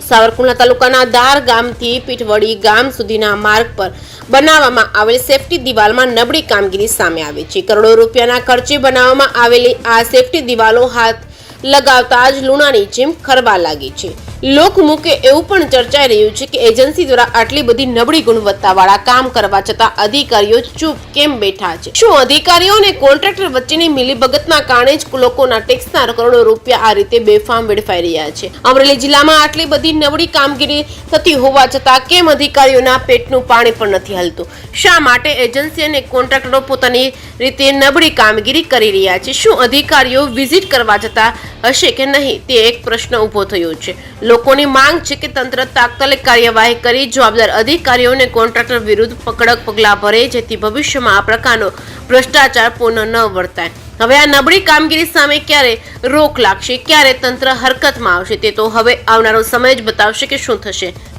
સાવરકુંડલા તાલુકાના દાર ગામથી પીઠવડી ગામ સુધીના માર્ગ પર બનાવવામાં આવેલ સેફટી દિવાલમાં નબળી કામગીરી સામે આવી છે। કરોડો રૂપિયાના ખર્ચે બનાવવામાં આવેલી આ સેફટી દિવાલો હાથ લગાવતા જ લુણાની જેમ ખરવા લાગી છે। લોકમુખે એવું પણ ચર્ચાઈ રહ્યું છે કે એજન્સી દ્વારા આટલી બધી નબળી ગુણવત્તાવાળા કામ કરવા છતાં અધિકારીઓ ચૂપ કેમ બેઠા છે? શું અધિકારીઓ અને કોન્ટ્રાક્ટર વચ્ચેની મિલીભગતના કારણે જ લોકોના ટેક્સના કરોડો રૂપિયા આ રીતે બેફામ વેડફાઈ રહ્યા છે? અમરેલી જિલ્લામાં આટલી બધી નબળી કામગીરી થતી હોવા છતાં કેમ અધિકારીઓના પેટનું પાણી પણ નથી હલતું? શા માટે એજન્સી અને કોન્ટ્રાક્ટરો પોતાની રીતે નબળી કામગીરી કરી રહ્યા છે? શું અધિકારીઓ વિઝિટ કરવા જતા હશે કે નહીં, તે એક પ્રશ્ન ઊભો થયો છે। લોકોની માંગ છે કે તંત્ર તાત્કાલિક કાર્યવાહી કરી જવાબદાર અધિકારીઓ અને કોન્ટ્રાક્ટર વિરુદ્ધ કડક પગલાં ભરે, જેથી ભવિષ્યમાં આ પ્રકારનો ભ્રષ્ટાચાર પુનઃ ન વર્તાય। હવે આ નબળી કામગીરી સામે ક્યારે રોક લાગશે, ક્યારે તંત્ર હરકતમાં આવશે, તે તો હવે આવનારો સમય જ બતાવશે કે શું થશે।